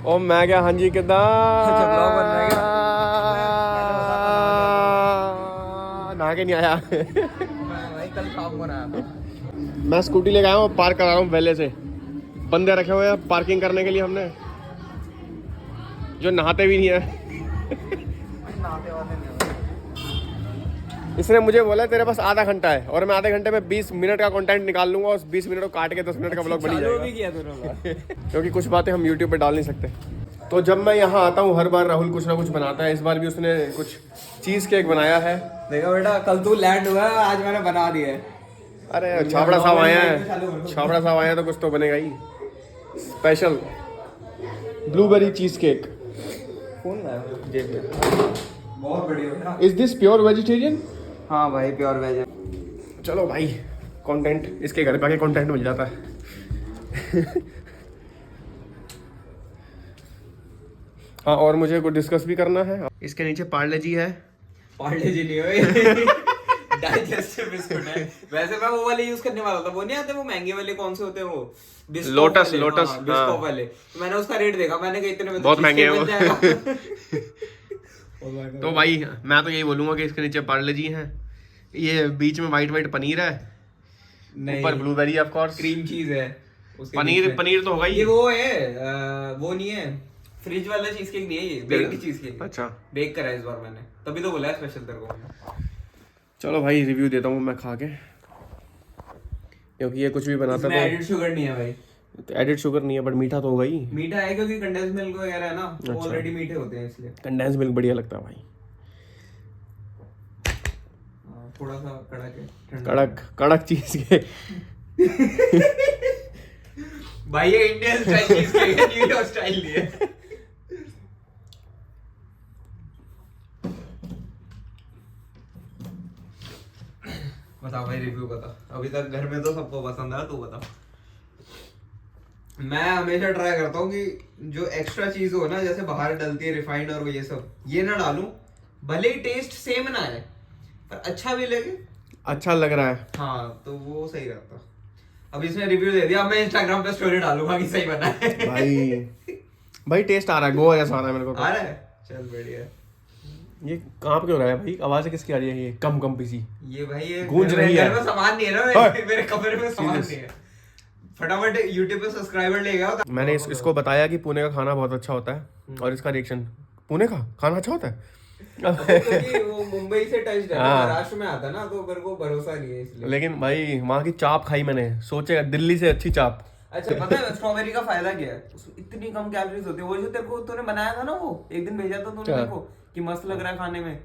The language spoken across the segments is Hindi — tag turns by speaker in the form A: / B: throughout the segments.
A: ओ मैं क्या हाँ जी किदा नहा के नहीं आया।
B: भाई कल शाम को आया था।
A: मैं स्कूटी लेके आया हूँ, पार्क करा रहा हूँ पहले से। बंदे रखे हुए हैं पार्किंग करने के लिए हमने, जो नहाते भी नहीं है।
B: नहाते वाते नहीं
A: इसने मुझे बोला तेरे पास आधा घंटा है और मैं आधे घंटे में 20 मिनट का कंटेंट निकाल लूंगा और 20 मिनट को काट के 10 मिनट का ब्लॉग बनी जाएगा।
B: भी किया तूने
A: क्योंकि कुछ बातें हम यूट्यूब पे डाल नहीं सकते। तो जब मैं यहाँ आता हूँ हर बार राहुल कुछ ना कुछ बनाता है। इस बार भी उसने कुछ चीज़ केक बनाया है।
B: देखो बेटा, कल तू लैंड हुआ है, आज मैंने बना दिया है।
A: अरे छाबड़ा साहब आए हैं, छाबड़ा साहब आए हैं तो कुछ तो बनेगा ही। Special blueberry cheesecake.
B: कौन लाया? बहुत बढ़िया बेटा।
A: Is this pure vegetarian?
B: हाँ भाई, प्योर वेज है।
A: चलो भाई, कंटेंट इसके घर पे आके कंटेंट मिल जाता है। हाँ, और मुझे कुछ डिस्कस भी करना है। इसके नीचे पार्ले जी है।
B: पार्ले जी नहीं हुए, डाइजेस्टिव बिस्कुट है। वैसे मैं वो वाले यूज करने वाला था, वो नहीं आते वो महंगे वाले, कौन से होते हैं वो,
A: लोटस
B: बिस्कॉफ वाले। तो मैंने उसका रेट देखा, मैंने कहा इतने में
A: बहुत महंगे हैं वो।
B: वो।
A: तो भाई मैं तो यही बोलूंगा कि इसके नीचे पार्ले जी हैं, ये बीच में वाइट वाइट पनीर है, ऊपर blueberry of course,
B: cream cheese है
A: पनीर पनीर तो होगा ही।
B: ये वो है, वो नहीं है फ्रिज वाला चीज केक, नहीं है ये बेक्ड चीज केक।
A: अच्छा,
B: बेक करा है इस बार मैंने, तभी तो बोला है स्पेशल तेरे को।
A: चलो भाई रिव्यू देता हूँ मैं खा के, क्योंकि ये कुछ भी बनाता
B: है। एडिड शुगर नहीं है भाई,
A: एडिड शुगर नहीं है, बट मीठा तो होगा ही।
B: मीठा है क्योंकि कंडेंस मिल्क वगैरह है ना, वो ऑलरेडी मीठे होते हैं इसलिए।
A: कंडेंस मिल्क बढ़िया लगता है भाई,
B: थोड़ा सा कड़क है,
A: कड़क कड़क चीज के।
B: भाई ये इंडियन स्टाइल चीज के, न्यूयॉर्क स्टाइल नहीं है। बता भाई, रिव्यू बता। अभी तक घर में तो सबको पसंद आया, तू बता। मैं हमेशा ट्राई करता हूँ कि जो एक्स्ट्रा चीज हो ना, जैसे बाहर डलती है रिफाइंड और वो ये सब, ये ना डालूं। भले ही टेस्ट सेम ना आए पर अच्छा भी लगे,
A: अच्छा लग रहा है।
B: हाँ, तो वो सही रहता। अब इसमें रिव्यू दे दिया, अब मैं इंस्टाग्राम पे स्टोरी डालूंगा कि सही बना है।
A: भाई टेस्ट आ रहा है, गोवा जैसा आ रहा है मेरे को तो।
B: आ रहा है, चल बढ़िया।
A: ये कहाँ पे क्यों रहा है भाई? आवाज किसकी आ रही है? ये कम कम पीसी
B: ये भाई ये
A: गूंज रही है।
B: घर में सामान नहीं है ना, मेरे कमरे में सामान नहीं है। फटाफट YouTube पे सब्सक्राइबर ले गया।
A: मैंने इसको बताया कि पुणे का खाना बहुत अच्छा होता है और इसका रिएक्शन, पुणे का खाना अच्छा होता है।
B: क्योंकि वो मुंबई से टच है, महाराष्ट्र में आता ना, तो मेरे को भरोसा नहीं है इसलिए।
A: लेकिन भाई वहाँ की चाप खाई मैंने, सोचे दिल्ली से अच्छी चाप।
B: अच्छा, पता है स्ट्रॉबेरी का फायदा क्या है? इतनी कम कैलोरीज होती है। वो जो तेरे को तूने बनाया था ना, वो एक दिन भेजा था तूने मेरे को कि मस्त लग रहा है खाने में,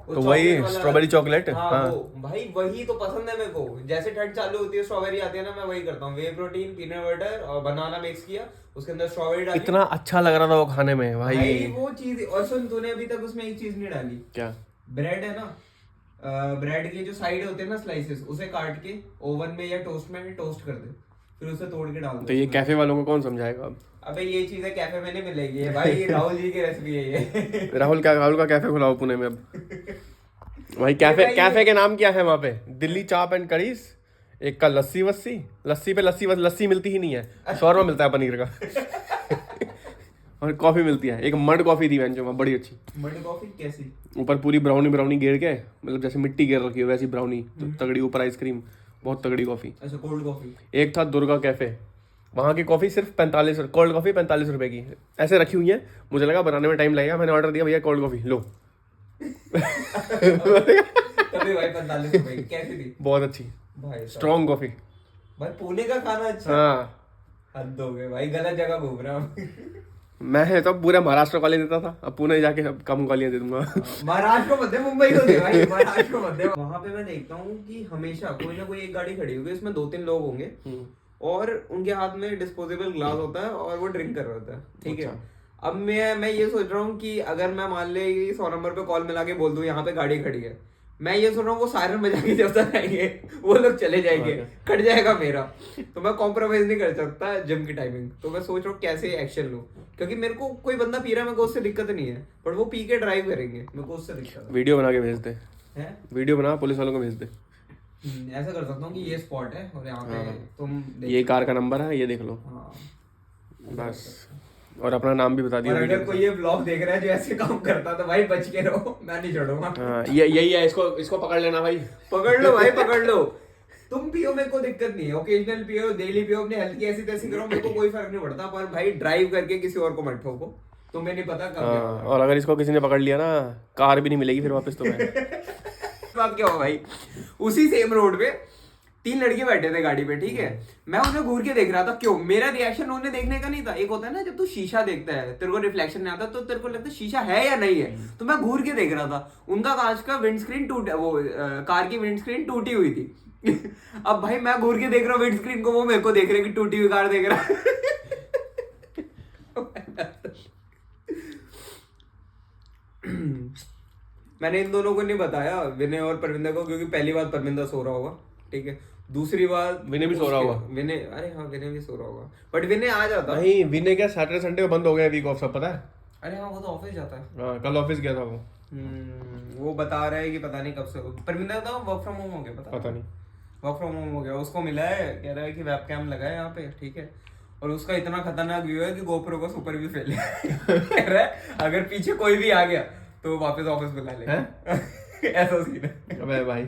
A: तो वही स्ट्रॉबेरी चॉकलेट।
B: हाँ, वो भाई वही तो पसंद है मेरे को। जैसे ठंड चालू होती है, स्ट्रॉबेरी आती है ना, मैं वही करता हूँ। वे प्रोटीन, पीनट बटर और बनाना मिक्स किया, उसके अंदर स्ट्रॉबेरी डाली।
A: इतना अच्छा लग रहा था वो खाने में
B: भाई वो चीज। और सुन, तूने अभी तक उसमें एक चीज नहीं डाली।
A: क्या?
B: ब्रेड है ना, ब्रेड के जो साइड होते हैं ना स्लाइसेस, उसे काट के ओवन में या टोस्ट में टोस्ट कर दे, फिर उसे तोड़ के डाल दे।
A: तो ये कैफे वालों को कौन समझाएगा अब?
B: अबे ये चीजें कैफे में नहीं मिलेगी भाई, राहुल जी की रेसिपी है ये।
A: राहुल का कैफे खुलाओ पुणे में अब। भाई कैफे के नाम क्या है वहाँ पे? दिल्ली चाप एंड करीज, एक का लस्सी वस्सी, लस्सी पे लस्सी मिलती ही नहीं है, 100 रुपये मिलता है पनीर का। और कॉफी मिलती है, एक मड कॉफी थी जो बड़ी अच्छी।
B: मड कॉफी कैसी?
A: ऊपर पूरी ब्राउनी गिर के, मतलब जैसे मिट्टी गिर रखी है वैसी ब्राउनी, तो तगड़ी, ऊपर आइसक्रीम, बहुत तगड़ी कॉफी।
B: अच्छा, कोल्ड कॉफी।
A: एक था दुर्गा कैफे, वहाँ की कॉफी सिर्फ 45, कोल्ड कॉफी 45 रुपए की ऐसे रखी हुई है। मुझे लगा बनाने में टाइम लगेगा, मैंने ऑर्डर दिया, भैया कोल्ड कॉफी लो।
B: तभी भाई 45 रुपए की कैसी थी?
A: बहुत अच्छी
B: भाई,
A: स्ट्रॉन्ग कॉफी।
B: भाई पुणे का खाना अच्छा।
A: हाँ,
B: हद हो गए भाई, गलत जगह घूम रहा हूँ।
A: मैं तो पूरा महाराष्ट्र गाली देता था, अब पुणे जाके अब कम गालियां दे दूंगा।
B: महाराष्ट्र को मत दे, मुंबई को दे भाई, महाराष्ट्र को मत दे। वहां पे मैं देखता हूँ कि हमेशा कोई ना कोई एक गाड़ी खड़ी होगी, इसमें 2-3 लोग होंगे और उनके हाथ में डिस्पोजेबल ग्लास होता है और वो ड्रिंक कर रहा होता है, ठीक है। अब मैं ये सोच रहा हूँ कि अगर मैं मान ले 100 नंबर पे कॉल मिला के बोल दूं यहाँ पे गाड़ी खड़ी है, मैं ये सोच रहा हूँ वो सायरन बजा के जब तक आएंगे वो लोग चले जाएंगे, कट जाएगा मेरा। तो मैं कॉम्प्रोमाइज नहीं कर सकता जिम की टाइमिंग। तो मैं सोच रहा हूँ कैसे एक्शन लूँ, क्योंकि मेरे को कोई बंदा पी रहा है, मेरे को उससे दिक्कत नहीं है, बट वो पी के ड्राइव करेंगे, मेरे को उससे दिक्कत है।
A: वीडियो बना के भेज दे, वीडियो बना पुलिस वालों को भेज दे।
B: ऐसा कर सकता हूँ कि ये स्पॉट है और यहाँ पे तुम
A: ये कार का नंबर है, ये देख लो।
B: हाँ,
A: बस और अपना नाम भी बता
B: और
A: दिया
B: अगर
A: वीडियो
B: कोई ये ब्लॉग देख रहा है जो ऐसे काम करता तो भाई बच के रहो, मैं नहीं छोड़ूंगा।
A: हाँ ये यही है, इसको पकड़ लेना भाई।
B: पकड़ लो भाई, पकड़ लो। तुम पियो, मेरे को दिक्कत नहीं है, ओकेजनल पियो, डेली पियो, अपने हेल्थ की ऐसी तैसी करो, मेरे को कोई फर्क नहीं पड़ता, पर भाई ड्राइव करके किसी और को मत ठोको, तुम्हें नहीं पता कब क्या
A: हाँ,
B: होगा।
A: और अगर इसको किसी ने पकड़ लिया ना, कार भी नहीं मिलेगी फिर वापस तुम्हें।
B: बात क्या हो भाई, उसी सेम रोड पे 3 लड़के बैठे थे गाड़ी पे, ठीक है। मैं उन्हें घूर के देख रहा था, क्यों, मेरा रिएक्शन उन्हें देखने का नहीं था। एक होता है ना जब तू शीशा देखता है, तेरे को रिफ्लेक्शन नहीं आता तो तेरे को लगता है शीशा है या नहीं है, तो मैं घूर के देख रहा था। उनका कांच का विंडस्क्रीन कार की विंडस्क्रीन टूटी हुई थी। अब भाई मैं घूर के देख रहा हूँ विंडस्क्रीन को, वो मेरे को देख रहे कि टूटी हुई कार देख रहा है। मैंने इन दोनों को नहीं बताया, विनय और परविंदर को, क्योंकि पहली बार परविंदर सो रहा होगा, ठीक है। दूसरी बात
A: विनय भी सो रहा होगा।
B: विनय, अरे हाँ विनय भी सो रहा होगा, बट विनय आ जाता।
A: नहीं, विनय क्या सैटरडे संडे को बंद हो गया वीक ऑफ, सब पता है।
B: अरे हाँ वो तो ऑफिस जाता है।
A: हाँ, कल ऑफिस गया था वो।
B: वो बता रहा है कि पता नहीं कब से परविंदर था वर्क फ्रॉम होम हो गया,
A: पता नहीं
B: वर्क फ्रॉम होम हो गया, उसको मिला है, कह रहा है कि वेबकैम लगा है यहाँ पे, ठीक है। और उसका इतना खतरनाक व्यू है कि गोप्रो का सुपर भी फेल है। कह रहा है अगर पीछे कोई भी आ गया तो वापस ऑफिस बुला लेगा। ऐसा सीन है।
A: अबे भाई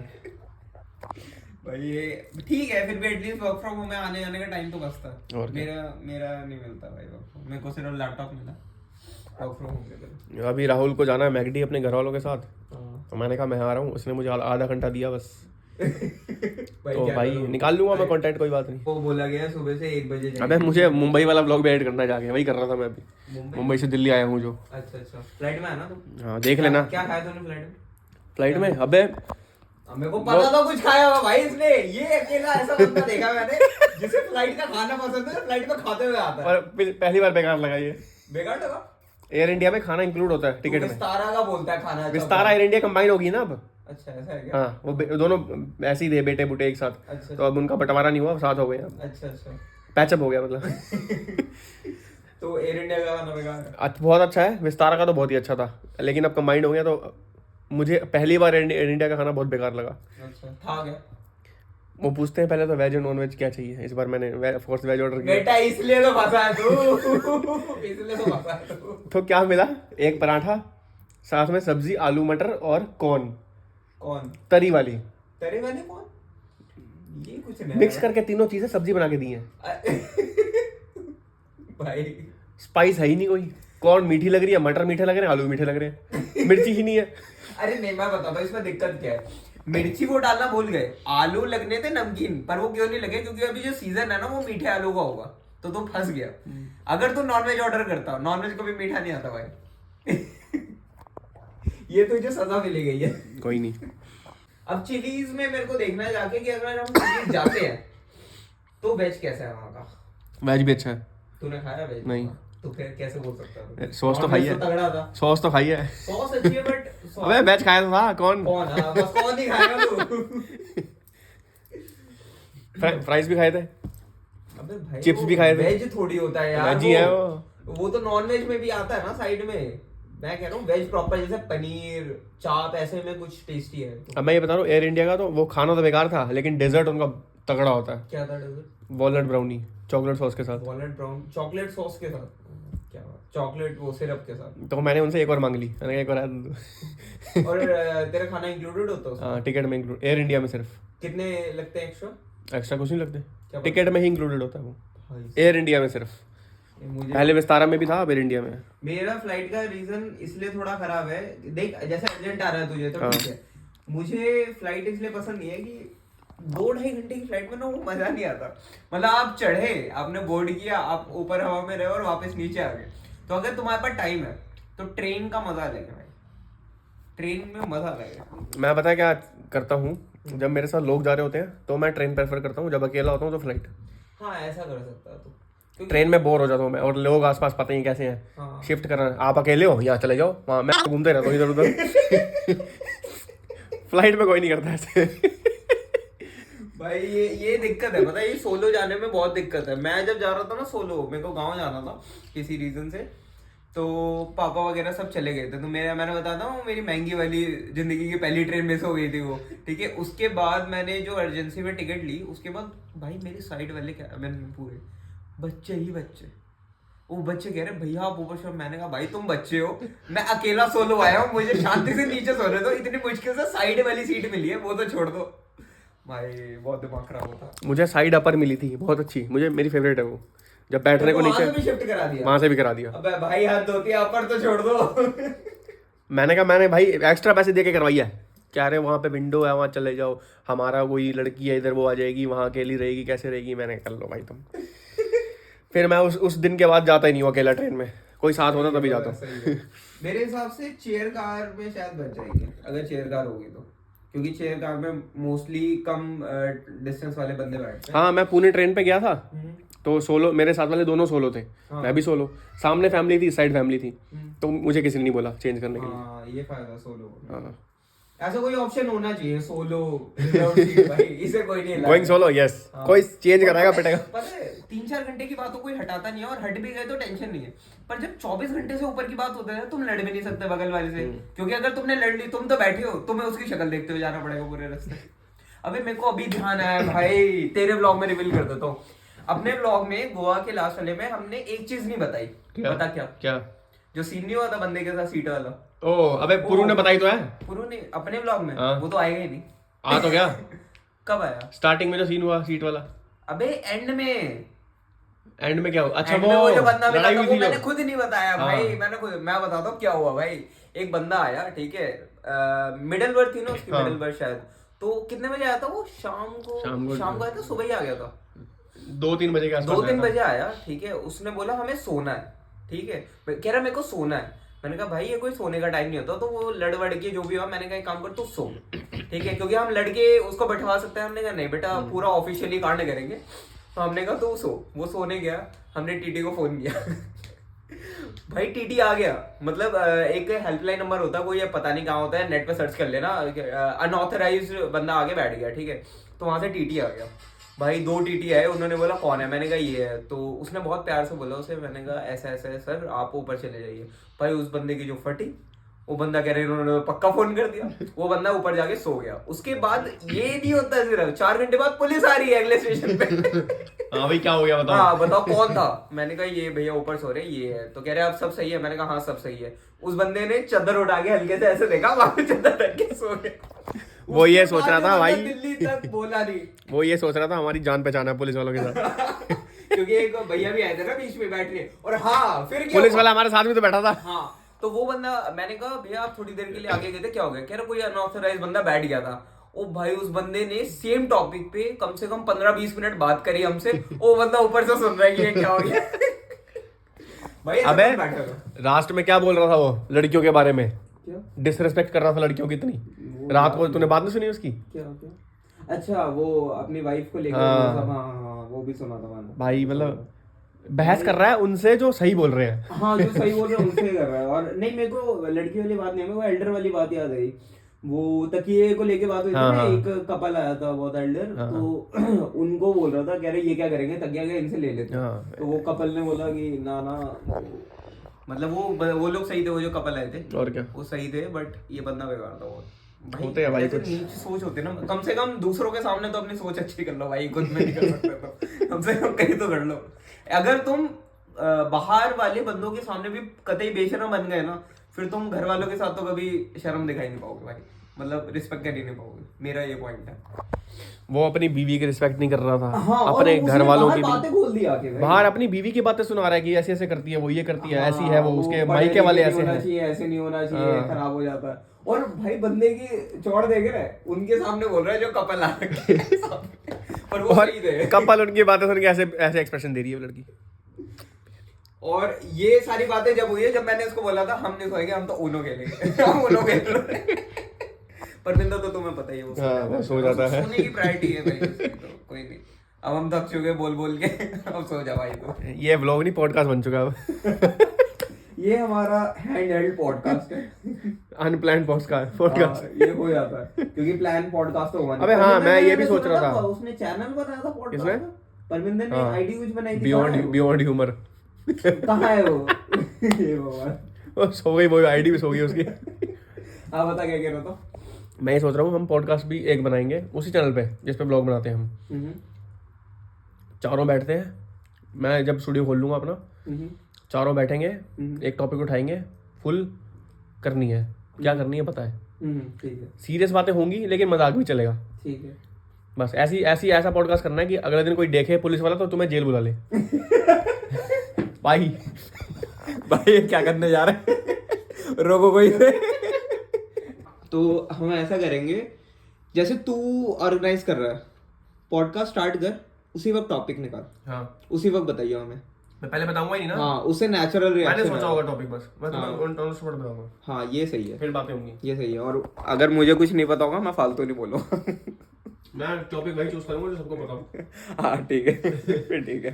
B: ये ठीक है, फिर भी एटलीस्ट वर्क फ्रॉम होम में आने जाने का टाइम तो बचता है।
A: और क्या?
B: मेरा नहीं मिलता भाई वर्क फ्रॉम, मेरे को सिर्फ लैपटॉप मिला वर्क फ्रॉम होम के लिए।
A: अभी राहुल को जाना है मैकडी अपने घर वालों के साथ,
B: हाँ।
A: तो मैंने कहा मैं आ रहा हूँ, उसने मुझे आधा घंटा दिया बस।
B: भाई
A: तो
B: क्या
A: भाई
B: करूं?
A: निकाल लूंगा मैं कंटेंट, कोई बात नहीं।
B: वो बोला गया सुबह से 1 बजे
A: अबे मुझे मुंबई वाला ब्लॉग भी एडिट करना है जाके, वही कर रहा था मैं अभी।
B: मुंबई
A: मुंबई से दिल्ली आया हूँ जो।
B: अच्छा फ्लाइट में है ना तुम?
A: हाँ देख लेना।
B: क्या खाया तूने फ्लाइट में?
A: फ्लाइट में अबे
B: अब मेरे को पता था कुछ खाया होगा भाई इसने, ये अकेला ऐसा बंदा देखा मैंने जिसे फ्लाइट का खाना पसंद है, फ्लाइट में खाते हुए आता है।
A: और पहली बार बेकार लगा ये।
B: बेकार लगा?
A: एयर इंडिया में खाना इंक्लूड होता है टिकट में।
B: विस्तारा का बोलता है खाना अच्छा
A: विस्तारा एयर इंडिया कंबाइन होगी ना अब।
B: अच्छा ऐसा है क्या?
A: हाँ वो दोनों ऐसे ही थे बेटे बुटे एक साथ।
B: अच्छा
A: तो अब उनका बंटवारा नहीं हुआ, साथ हो गए अब।
B: अच्छा
A: पैचअप हो गया मतलब।
B: तो एयर इंडिया का खाना बेकार है?
A: बहुत अच्छा है, विस्तारा का तो बहुत ही अच्छा था, लेकिन अब कंबाइंड हो गया तो मुझे पहली बार एयर इंडिया का खाना बहुत बेकार लगा।
B: अच्छा था क्या?
A: वो पूछते हैं पहले तो वेज और नॉन वेज क्या चाहिए, इस बार मैंने ऑफ कोर्स वेज ऑर्डर किया।
B: बेटा इसलिए तो फंसा है तू। इसलिए तो फंसा है तू।
A: तो क्या मिला, एक पराठा, साथ में सब्जी आलू मटर और कॉर्न,
B: कौन
A: तरी वाली,
B: तेरे वाले कौन? ये कुछ नहीं
A: मिक्स करके तीनों चीजें सब्जी बना के दी हैं।
B: भाई
A: स्पाइस है ही नहीं कोई, कॉर्न मीठी लग रही है, मटर मीठे लग रहे हैं, आलू मीठे लग रहे हैं, मिर्ची ही नहीं है।
B: अरे नहीं मैं बताता हूँ इसमें दिक्कत क्या है। मिर्ची वो डालना भूल गए, आलू लगने थे नमकीन, पर वो क्यों नहीं लगे, क्योंकि अभी जो सीजन है ना वो मीठे आलू का होगा, तो तू फंस गया। अगर तू नॉनवेज ऑर्डर करता, नॉनवेज को भी मीठा नहीं आता भाई। ये तुझे सजा मिली गई है।
A: कोई नहीं।
B: अब चिलीज में मेरे को देखना है जाके कि अगर हम चिलीज जाते हैं तो वेज कैसा है वहाँ का?
A: वेज भी अच्छा है।
B: तूने खाया वेज?
A: नहीं।
B: तो फिर कैसे बोल सकता है?
A: सॉस तो खाई है,
B: तगड़ा था,
A: सॉस तो खाई है।
B: सॉस अच्छी है बट
A: अबे वेज खाया था कौन?
B: कौन? हाँ, बस कौन नहीं खाएगा तू?
A: फ्राइज भी खाए थे,
B: अबे भाई
A: चिप्स
B: वो
A: भी खाए थे।
B: वेज थोड़ी होता है यार,
A: वेज ही है
B: वो तो नॉन वेज में भी आता है ना साइड में। मैं कह रहा हूँ वेज प्रॉपर, जैसे पनीर चाप ऐसे में कुछ टेस्टी है तो।
A: अब मैं ये बता रहा हूँ एयर इंडिया का तो वो खाना तो बेकार था, लेकिन डेजर्ट उनका तगड़ा होता है।
B: क्या था dessert?
A: Walnut brownie chocolate sauce के साथ।
B: वॉलनट ब्राउन चॉकलेट सॉस के साथ? क्या बात, चॉकलेट वो सिरप के साथ?
A: तो मैंने उनसे एक और मांग ली, मैंने कहा एक और आया दो।
B: और तेरा खाना इंक्लूडेड होता है उसमें?
A: हाँ टिकट में इंक्लूड, एयर इंडिया में सिर्फ।
B: कितने लगते हैं एक्स्ट्रा?
A: एक्स्ट्रा कुछ नहीं लगते,
B: बात?
A: टिकट में ही इंक्लूडेड होता है वो,
B: भाई
A: एयर इंडिया में सिर्फ।
B: मुझे
A: पहले विस्तारा में भी था, अब एयर इंडिया में।
B: मेरा फ्लाइट का रीजन इसलिए थोड़ा खराब है, देख जैसे अर्जेंट आ रहा है तुझे तो
A: हाँ।
B: ठीक है, मुझे फ्लाइट इसलिए पसंद नहीं है कि 2-2.5 घंटे की फ्लाइट में ना वो मजा नहीं आता। मतलब आप चढ़े, आपने बोर्ड किया, आप ऊपर हवा में रहे और वापस नीचे आ गए। तो अगर तुम्हारे पास टाइम है तो ट्रेन का मजा अलग है भाई, ट्रेन में मजा अलग है।
A: मैं पता है क्या करता हूँ, जब मेरे साथ लोग जा रहे होते हैं तो मैं ट्रेन प्रेफर करता हूँ, जब अकेला होता हूँ तो फ्लाइट।
B: हाँ ऐसा कर सकता है तू, क्योंकि
A: ट्रेन में बोर हो जाता हूँ मैं, और लोग आसपास पता नहीं कैसे हैं।
B: हाँ।
A: शिफ्ट करना, आप अकेले हो यहाँ चले जाओ, वहाँ मैं घूमते रहता हूँ इधर उधर। फ्लाइट में कोई नहीं करता ऐसे।
B: भाई ये दिक्कत है, पता है, ये सोलो जाने में बहुत दिक्कत है। मैं जब जा रहा था ना सोलो, मेरे को गांव जाना था किसी रीजन से, तो पापा वगैरह सब चले गए थे, तो मैंने बताता हूँ मेरी महंगी वाली जिंदगी की पहली ट्रेन मिस हो गई थी वो, ठीक है। उसके बाद मैंने जो अर्जेंसी में टिकट ली, उसके बाद भाई मेरी साइड वाले क्या, मैंने पूरे बच्चे ही बच्चे, वो बच्चे कह रहे भैया आप ऊपर सो। मैंने कहा भाई तुम बच्चे हो, मैं अकेला सोलो आया हूँ, मुझे शांति से नीचे सोने दो, इतनी मुश्किल से साइड वाली सीट मिली है, वो तो छोड़ दो। भाई बहुत दिमाग खराब होता।
A: मुझे साइड अपर मिली थी, बहुत अच्छी, मुझे मेरी फेवरेट है वो। जब बैठने को नीचे
B: वहां से भी शिफ्ट करा दिया,
A: वहां से भी करा दिया।
B: अबे भाई हाथ धोती है, अपर तो छोड़ दो।
A: मैंने कहा मैंने भाई एक्स्ट्रा पैसे दे के करवाई है, क्या रहे वहाँ पे विंडो है, वहाँ चले जाओ, हमारा कोई लड़की है इधर, वो आ जाएगी, वहाँ अकेली रहेगी, कैसे रहेगी। मैंने कर लो भाई तुम। फिर मैं उस दिन के बाद जाता ही नहीं हूँ अकेला ट्रेन में, कोई साथ होता तभी जाता हूँ।
B: मेरे हिसाब से चेयर कार में शायद बच जाएगी, अगर चेयर कार होगी तो, क्योंकि चेयर कार में मोस्टली कम डिस्टेंस वाले बंदे बैठते हैं।
A: हाँ मैं पुणे ट्रेन पे गया था, तो सोलो, मेरे साथ वाले दोनों सोलो थे, मैं भी सोलो, सामने फैमिली थी, साइड फैमिली थी, तो मुझे किसी ने नहीं बोला चेंज करने के लिए।
B: हाँ ये फायदा सोलो।
A: हाँ
B: ऐसा कोई ऑप्शन होना चाहिए, सोलो रिजर्व सीट, भाई इसे कोई नहीं लाएगा।
A: गोइंग सोलो, यस, कोई चेंज कराएगा पिटेगा।
B: पता है 3-4 घंटे की बात तो कोई हटाता नहीं है, और हट भी गए तो टेंशन नहीं है, पर जब 24 घंटे से ऊपर की बात होता है तुम लड़ भी नहीं सकते बगल वाले से, क्योंकि अगर तुमने लड़ ली, तुम तो बैठे हो, तुम्हें उसकी शक्ल देखते हुए जाना पड़ेगा पूरे रास्ते। अबे मेरे को अभी ध्यान आया भाई, तेरे ब्लॉग में रिवील कर देता हूँ। अपने ब्लॉग में गोवा के लास्ट वाले में हमने एक चीज नहीं बताई, बता क्या?
A: क्या?
B: जो सीन नहीं हुआ था बंदे के साथ सीट वाला।
A: ओ अबे पुरू ने बताई तो है।
B: पुरू ने अपने ब्लॉग में,
A: हाँ।
B: वो तो आएगा ही नहीं।
A: आ तो गया।
B: कब आया?
A: स्टार्टिंग में जो सीन हुआ सीट वाला।
B: अबे एंड में
A: क्या हुआ? अच्छा
B: एंड में वो जो बंदा मिला
A: लड़ाई
B: था,
A: हुई
B: वो
A: थी
B: मैंने
A: जो।
B: खुद नहीं बताया
A: हाँ।
B: भाई, मैं बताता हूँ क्या हुआ भाई। एक बंदा आया, ठीक है, मिडिल वर्थ थी ना उसकी,
A: हाँ।
B: मिडिल वर्थ शायद। तो कितने बजे आया था वो? शाम को आया था, सुबह ही आ गया था,
A: 2-3 बजे के आसपास।
B: 2-3 बजे आया, ठीक है। उसने बोला हमें सोना है, ठीक है, कह रहा मेरे को सोना है। मैंने कहा भाई ये कोई सोने का टाइम नहीं होता। तो वो लड़ वड़ के जो भी हुआ, मैंने कहा एक काम कर तू सो, ठीक है, क्योंकि हम लड़के उसको बैठवा सकते हैं। हमने कहा नहीं बेटा, पूरा ऑफिशियली कांड करेंगे। तो हमने कहा तू सो। वो सोने गया, हमने टीटी को फोन किया। भाई टीटी आ गया, मतलब एक हेल्पलाइन नंबर होता है, कोई ये पता नहीं कहाँ होता है, नेट पे सर्च कर लेना, अनऑथराइज्ड बंदा आगे बैठ गया, ठीक है। तो वहां से टीटी आ गया भाई, 2 टीटी आए, उन्होंने बोला कौन है, मैंने कहा ये है। तो उसने बहुत प्यार से बोला उसे, मैंने कहा ऐसा ऐसा है सर, आप ऊपर चले जाइए। भाई उस बंदे की जो फटी, वो बंदा कह रहे उन्होंने पक्का फोन कर दिया, वो बंदा ऊपर जाके सो गया। उसके बाद ये नहीं होता है, सिर्फ 4 घंटे बाद पुलिस आ रही है अगले स्टेशन पे।
A: हाँ भाई क्या हो गया बताओ।
B: हाँ बताओ कौन था? मैंने कहा ये भैया ऊपर सो रहे, ये है। तो कह रहे अब सब सही है? मैंने कहा हाँ सब सही है। उस बंदे ने चादर उठा के हल्के से ऐसे देखा, वहां चादर रख के सो गया।
A: वो ये सोच रहा था भाई,
B: दिल्ली तक बोला नहीं।
A: वो ये सोच रहा था हमारी जान पहचान है पुलिस वालों के साथ।
B: क्योंकि एक भैया भी आए थे ना बीच में बैठने, और हाँ फिर क्या
A: पुलिस
B: हुआ?
A: वाला हमारे साथ में तो बैठा था।
B: हाँ तो वो बंदा, मैंने कहा भैया आप थोड़ी देर के लिए आगे गए थे, क्या हो गया? कह रहा कोई अनऑथराइज बंदा बैठ गया था। ओ भाई उस बंदे ने सेम टॉपिक पे कम से कम 15-20 मिनट बात करी हमसे। वो बंदा ऊपर से सुन रहा है कि ये क्या हो गया। भाई
A: अबे लास्ट में क्या बोल रहा था वो लड़कियों के बारे में?
B: क्या
A: डिसरिस्पेक्ट कर रहा था लड़कियों की इतनी। रात को तूने बात नहीं सुनी उसकी?
B: क्या क्या? अच्छा वो अपनी वाइफ को लेकर,
A: हाँ।
B: हाँ वो भी सुना था मैंने
A: भाई मतलब बहस कर रहा है उनसे जो सही बोल रहे हैं।
B: हाँ जो सही बोल रहे हैं उनसे कर रहा है। और नहीं मेरे को लड़की वाली बात नहीं, मेरे को एल्डर वाली बात याद आई। वो तकिए को लेके बात हुई थी
A: हाँ,
B: ना,
A: हाँ।
B: एक कपल आया था बहुत एल्डर,
A: हाँ,
B: तो उनको बोल रहा था, कह रहे ये क्या करेंगे, तकिया के इनसे ले लेते हैं।
A: हाँ।
B: तो वो कपल ने बोला कि ना ना, मतलब वो लोग सही थे, वो जो कपल आए थे
A: और क्या,
B: वो सही थे, बट ये बंदा बेकार था वो।
A: होते हैं भाई
B: ऐसे
A: कुछ।
B: नीच सोच होती है ना, कम से कम दूसरों के सामने तो अपनी सोच अच्छी कर लो भाई, खुद में नहीं कर सकते तो कम से कम कहीं तो कर लो। अगर तुम बाहर वाले बंदों के सामने भी कतई बेशरम बन गए ना, फिर तुम घर वालों के साथ तो कभी शर्म दिखाई नहीं पाओगे भाई, मतलब रिस्पेक्ट कर ही नहीं पाओगे। मेरा ये पॉइंट है।
A: वो अपनी बीवी की रिस्पेक्ट नहीं कर रहा था,
B: हाँ,
A: अपने घर वालों की
B: बातें
A: भी।
B: खोल दी आके भाई।
A: बाहर अपनी बीवी की बातें सुना रहा है कि ऐसे ऐसे करती है, वो ये करती है, ऐसी है, वो
B: हाँ,
A: उसके
B: पढ़े
A: मायके वाले
B: लिखे
A: ऐसे
B: नहीं होना
A: हैं।
B: चाहिए, ऐसे नहीं होना चाहिए,
A: हाँ।
B: खराब हो जाता है। और भाई बंदे की चौड़ देख रहे हैं, उनके सामने बोल रहा है जो कपल आ रखे हैं सामने। पर वो
A: और
B: सही थे।
A: कपल उनकी बातें सुन के ऐसे ऐसे एक्सप्रेशन दे रही है वो लड़की।
B: और ये सारी बातें जब हुई है, जब मैंने उसको बोला था हम नहीं सोएंगे, हम तो ऊनो खेलेंगे। हम ऊनो खेल रहे हैं। पर बिंदु तो तुम्हें पता ही है,
A: वो सो जाता है।
B: सोने की प्रायोरिटी है भाई उसकी, तो कोई नहीं। अब हम थक चुके बोल बोल के, अब सो जा भाई तो।
A: ये व्लॉग नहीं पॉडकास्ट बन चुका अब।
B: ये हमारा हैंड हेल्ड पॉडकास्ट है।
A: Unplanned podcast.
B: हाँ, ये हो जाता है क्योंकि प्लान पॉडकास्ट तो होगा नहीं।
A: अबे हाँ,
B: परमिंदर
A: मैं
B: ने
A: ये भी सोच
B: सुना
A: रहा था।
B: उसने चैनल बनाया था पॉडकास्ट
A: किसने?
B: का। परमिंदर ने
A: हाँ।
B: आईडी कुछ बनाई थी।
A: Beyond humour.
B: कहाँ है वो? ये भगवान।
A: वो सो गई, वो आईडी भी सो गई उसकी।
B: हाँ बता क्या कह रहा था?
A: मैं ये सोच रहा हूँ हम पॉडकास्ट भी एक बनाएंगे उसी चैनल पे जिस पे ब्लॉग बनाते हैं हम। चारों बैठते हैं, मैं जब स्टूडियो खोल लूंगा अपना, चारों बैठेंगे, एक टॉपिक उठाएंगे, फुल करनी है, क्या करनी है पता है,
B: ठीक है
A: सीरियस बातें होंगी लेकिन मजाक भी चलेगा,
B: ठीक है।
A: बस ऐसा पॉडकास्ट करना है कि अगले दिन कोई देखे पुलिस वाला तो तुम्हें जेल बुला ले। भाई
B: भाई क्या करने जा रहे हैं रोको कोई तो हम ऐसा करेंगे, जैसे तू ऑर्गेनाइज कर रहा है पॉडकास्ट स्टार्ट कर, उसी वक्त टॉपिक निकाल,
A: हाँ
B: उसी वक्त बताइए हमें।
A: मैं पहले बताऊंगा ही नहीं ना,
B: हाँ उससे नेचुरल
A: मैंने
B: रिएक्शन
A: सोचा होगा टॉपिक, बस मैं तुम्हें ऑन स्पॉट बताऊंगा,
B: हाँ ये सही है,
A: फिर बातें होंगी।
B: ये सही है। और अगर मुझे कुछ नहीं पता होगा मैं फालतू नहीं बोलूंगा।
A: मैं टॉपिक वही चूज करूंगा जो सबको पता हो।
B: हाँ ठीक है फिर ठीक है।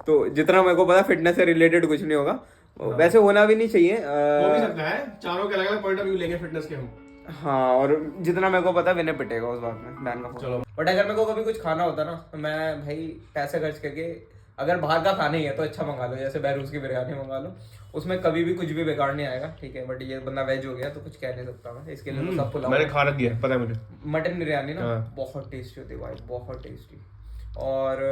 B: तो जितना मेरे को पता फिटनेस से रिलेटेड कुछ नहीं होगा, वैसे होना भी नहीं चाहिए।
A: हो भी सकता है, चारों के अलग अलग पॉइंट ऑफ व्यू लेंगे फिटनेस के हम।
B: हाँ और जितना मेरे को पता विनय पिटेगा उस बात में, बैन का फोन।
A: चलो।
B: बट अगर मेरे को कभी कुछ खाना होता ना तो मैं भाई पैसे खर्च करके, अगर बाहर का खाना ही है तो अच्छा मंगा लो, जैसे बैरूस की बिरयानी मंगा लो, उसमें कभी भी कुछ भी बेकार नहीं आएगा, ठीक है। बट ये बंदा वेज हो गया तो कुछ कह नहीं सकता मैं, इसके लिए तो सब पुलाव।
A: मैंने खा रखी है, पता है मुझे।
B: मटन बिरयानी ना
A: हाँ।
B: बहुत टेस्टी होती है भाई, बहुत टेस्टी। और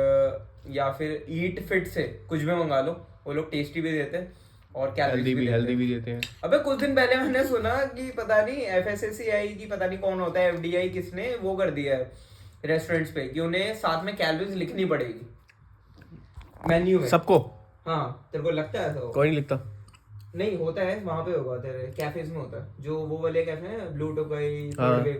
B: या फिर ईट फिट से कुछ भी मंगा लो, वो लोग टेस्टी भी देते हैं और
A: हेल्दी भी देते हैं।
B: अबे कुछ दिन पहले मैंने सुना कि पता नहीं FSSAI की पता नहीं कौन होता है, FDI किसने वो कर दिया है रेस्टोरेंट्स पे कि उन्हें साथ में कैलोरीज लिखनी पड़ेगी मेन्यू में
A: सबको?
B: हाँ तेरे को लगता है ऐसा?
A: कोई नहीं लिखता।
B: नहीं होता है, वहां पे होगा तेरे कैफेज में होता है, जो वो वाले कैफे हैं ब्लू टोकाई,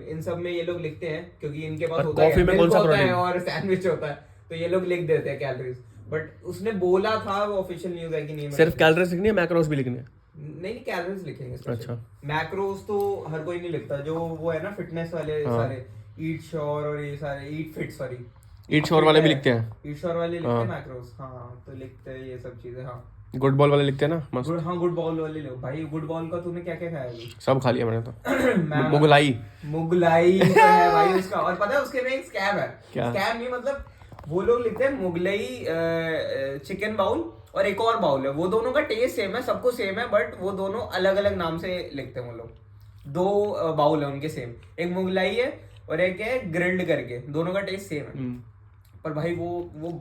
B: इन सब में ये लोग लिखते हैं क्योंकि इनके पास होता है,
A: कॉफी में कौन सा प्रोटीन
B: और सैंडविच होता है, तो ये लोग लिख देते हैं कैलोरीज। बट उसने बोला था, वो ऑफिशियल न्यूज़ है कि नहीं,
A: सिर्फ कैलोरीज लिखनी है, मैक्रोस भी लिखनी है?
B: नहीं कैलोरीज लिखेंगे इसमें।
A: अच्छा।
B: मैक्रोस तो हर कोई नहीं लिखता, जो वो है ना फिटनेस वाले सारे ईट श्योर और ये सारे ईट फिट, सॉरी
A: ईट श्योर वाले भी लिखते हैं,
B: ईट श्योर वाले लिखते हैं मैक्रोस, हाँ तो लिखते हैं ये सब चीजें। हाँ
A: गुड बॉल वाले लिखते हैं ना, मस्त।
B: हाँ गुड बॉल वाले लोग भाई, गुड बॉल का तूने क्या क्या खाया अभी?
A: सब खा लिया मैंने तो। मुगलाई
B: तो है भाई उसका। और पता है उसके में एक स्कैम है।
A: क्या?
B: स्कैम नहीं मतलब वो लोग लिखते हैं मुगलई चिकन बाउल और एक और बाउल है, वो दोनों का टेस्ट सेम है, सबको सेम है, बट वो दोनों अलग अलग नाम से लिखते हैं वो लोग। दो बाउल है उनके सेम, एक मुगलाई है और एक है ग्रिल्ड करके, दोनों का टेस्ट सेम है। पर भाई वो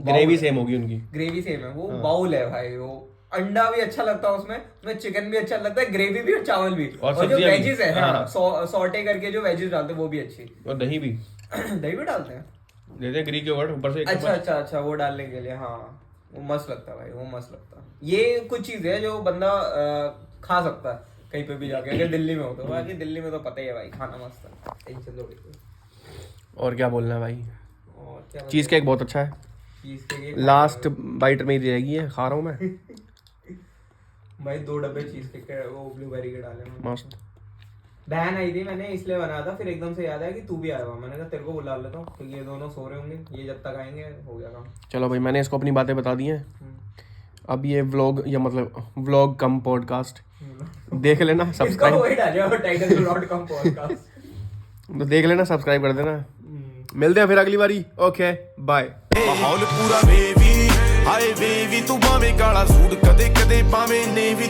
A: ग्रेवी सेम होगी उनकी,
B: ग्रेवी सेम है, वो बाउल है भाई। वो अंडा भी अच्छा लगता है उसमें चिकन भी अच्छा लगता है, ग्रेवी भी और चावल भी, और जो वेजेस है हाँ, सॉटे करके जो वेजेस डालते हैं वो भी अच्छी,
A: और दही भी
B: दही भी डालते हैं,
A: देते हैं ग्रीक योगर्ट ऊपर से।
B: अच्छा वो डालने के लिए, हाँ वो मस्त लगता है भाई, वो मस्त लगता है। ये कुछ चीजें है जो बंदा खा सकता है कहीं पे भी जाके, अगर दिल्ली में हो तो। बाकी दिल्ली में तो पता ही है भाई, खाना मस्त है, टेंशन थोड़ी।
A: और क्या बोलना है भाई,
B: और क्या
A: चीज केक बहुत अच्छा है,
B: चीज केक
A: लास्ट बाइट में ही रहेगी, है खा रहा हूँ मैं
B: भाई 2 डब्बे चीज केक के वो ब्लूबेरी के डाले हैं,
A: मस्त।
B: बहन आई थी, मैंने इसलिए बनाया था, फिर एकदम से याद आया कि तू भी आया हुआ, मैंने कहा तेरे को बुला लेता हूँ क्योंकि ये दोनों सो रहे होंगे, ये जब तक आएंगे हो गया काम।
A: चलो भाई मैंने इसको अपनी बातें बता दी हैं, अब ये व्लॉग या मतलब व्लॉग कम पॉडकास्ट देख लेना, सब्सक्राइब तो देख लेना, सब्सक्राइब कर देना। मिलते हैं फिर अगली बारी, ओके बाय।
C: माहौल पूरा बेबी हाय बेबी तू भाਵੇਂ ਕਾਲਾ ਸੂਟ ਕਦੇ ਕਦੇ ਭਾਵੇਂ ਨੇਵੀ